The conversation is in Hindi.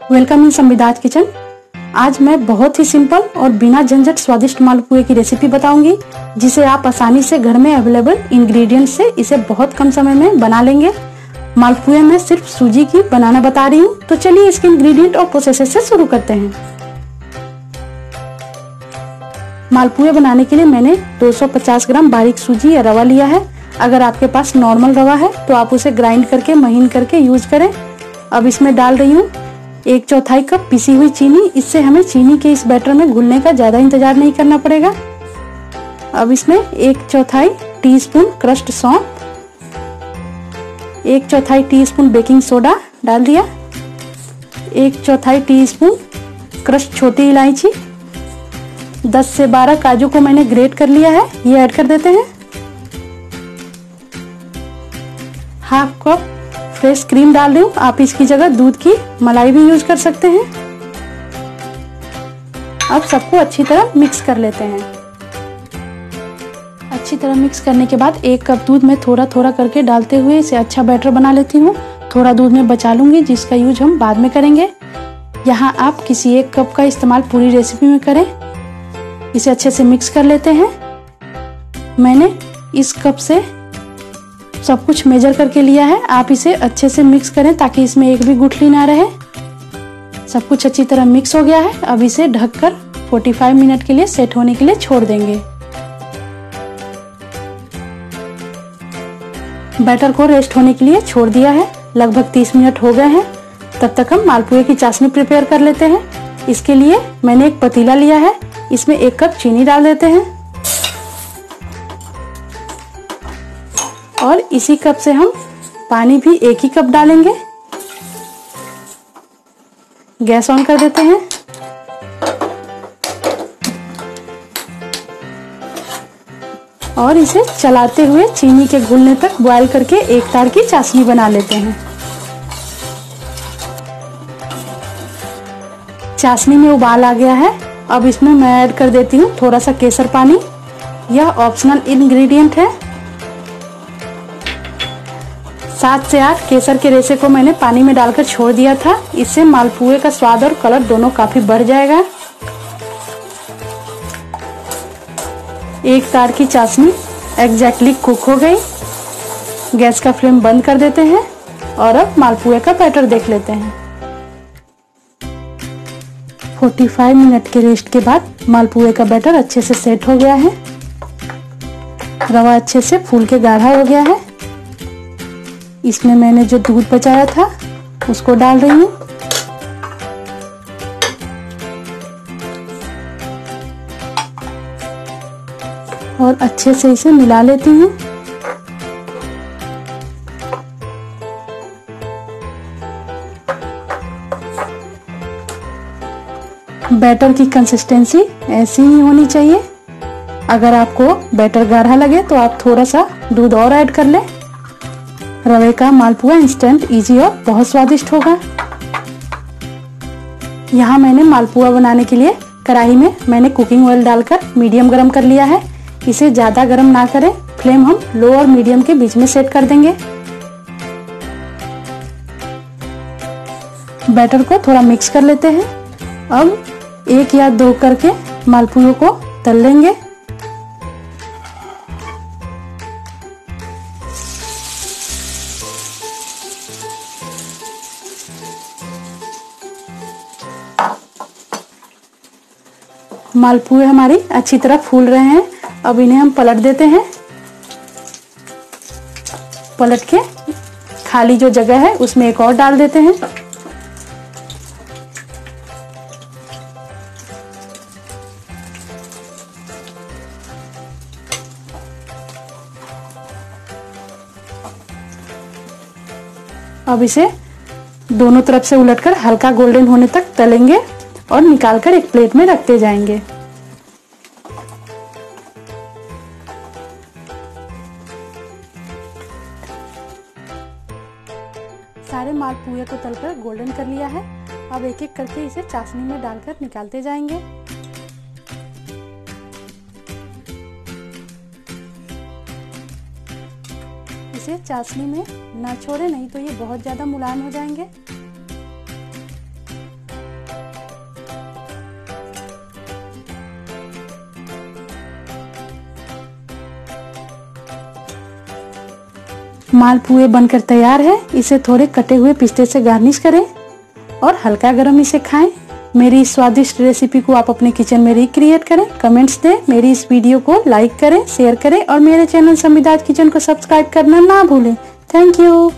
Welcome in संविदाज kitchen. आज मैं बहुत ही सिंपल और बिना झंझट स्वादिष्ट मालपुए की रेसिपी बताऊंगी, जिसे आप आसानी से घर में अवेलेबल इंग्रेडिएंट से इसे बहुत कम समय में बना लेंगे। मालपुए में सिर्फ सूजी की बनाना बता रही हूँ, तो चलिए इसके इंग्रेडिएंट और प्रोसेस से शुरू करते हैं। मालपुए बनाने के लिए मैंने 250 ग्राम बारीक सूजी या रवा लिया है। अगर आपके पास नॉर्मल रवा है तो आप उसे ग्राइंड करके महीन करके यूज करें। अब इसमें डाल रही हूँ 1/4 कप पिसी हुई चीनी। इससे हमें चीनी के इस बैटर में घुलने का ज्यादा इंतजार नहीं करना पड़ेगा। अब इसमें 1/4 टीस्पून क्रश्ड सौंफ, 1/4 टीस्पून बेकिंग सोडा डाल दिया, 1/4 टीस्पून क्रश्ड छोटी इलायची, 10 से 12 काजू को मैंने ग्रेट कर लिया है, ये ऐड कर देते हैं। हाफ कप फ्रेश क्रीम डाल रही हूँ, आप इसकी जगह दूध की मलाई भी यूज कर सकते हैं। अब सबको अच्छी तरह मिक्स कर लेते हैं। अच्छी तरह मिक्स करने के बाद 1 कप दूध में थोड़ा थोड़ा करके डालते हुए इसे अच्छा बैटर बना लेती हूँ। थोड़ा दूध में बचा लूंगी, जिसका यूज हम बाद में करेंगे। यहाँ आप किसी एक कप का इस्तेमाल पूरी रेसिपी में करें। इसे अच्छे से मिक्स कर लेते हैं। मैंने इस कप से सब कुछ मेजर करके लिया है। आप इसे अच्छे से मिक्स करें ताकि इसमें एक भी गुठली ना रहे। सब कुछ अच्छी तरह मिक्स हो गया है। अब इसे ढककर 45 मिनट के लिए सेट होने के लिए छोड़ देंगे। बैटर को रेस्ट होने के लिए छोड़ दिया है। लगभग 30 मिनट हो गए हैं। तब तक हम मालपुए की चाशनी प्रिपेयर कर लेते हैं। इसके लिए मैंने एक पतीला लिया है, इसमें 1 कप चीनी डाल देते हैं और इसी कप से हम पानी भी 1 ही कप डालेंगे। गैस ऑन कर देते हैं और इसे चलाते हुए चीनी के घुलने तक बॉयल करके एक तार की चाशनी बना लेते हैं। चाशनी में उबाल आ गया है। अब इसमें मैं ऐड कर देती हूँ थोड़ा सा केसर पानी। यह ऑप्शनल इंग्रेडिएंट है। 7 से 8 केसर के रेशे को मैंने पानी में डालकर छोड़ दिया था। इससे मालपुए का स्वाद और कलर दोनों काफी बढ़ जाएगा। एक तार की चाशनी एग्जैक्टली कुक हो गई। गैस का फ्लेम बंद कर देते हैं और अब मालपुए का बैटर देख लेते हैं। 45 मिनट के रेस्ट के बाद मालपुए का बैटर अच्छे से सेट हो गया है। रवा अच्छे से फूल के गाढ़ा हो गया है। इसमें मैंने जो दूध बचाया था उसको डाल रही हूँ और अच्छे से इसे मिला लेती हूँ। बैटर की कंसिस्टेंसी ऐसी ही होनी चाहिए। अगर आपको बैटर गाढ़ा लगे तो आप थोड़ा सा दूध और ऐड कर लें। रवे का मालपुआ इंस्टेंट, इजी और बहुत स्वादिष्ट होगा। यहाँ मैंने मालपुआ बनाने के लिए कढ़ाई में मैंने कुकिंग ऑयल डालकर मीडियम गरम कर लिया है। इसे ज्यादा गरम ना करें, फ्लेम हम लो और मीडियम के बीच में सेट कर देंगे। बैटर को थोड़ा मिक्स कर लेते हैं। अब 1 या 2 करके मालपुओं को तल लेंगे। मालपुए हमारी अच्छी तरह फूल रहे हैं। अब इन्हें हम पलट देते हैं। पलट के खाली जो जगह है उसमें एक और डाल देते हैं। अब इसे दोनों तरफ से उलटकर हल्का गोल्डन होने तक तलेंगे और निकालकर एक प्लेट में रखते जाएंगे। सारे मालपुए को तलकर गोल्डन कर लिया है। अब एक एक करके इसे चाशनी में डालकर निकालते जाएंगे। इसे चाशनी में ना छोड़े, नहीं तो ये बहुत ज्यादा मुलायम हो जाएंगे। मालपुए बनकर तैयार है। इसे थोड़े कटे हुए पिस्ते से गार्निश करें और हल्का गरम इसे खाएं। मेरी इस स्वादिष्ट रेसिपी को आप अपने किचन में रिक्रिएट करें, कमेंट्स दें, मेरी इस वीडियो को लाइक करें, शेयर करें और मेरे चैनल संविदा किचन को सब्सक्राइब करना ना भूलें। Thank you.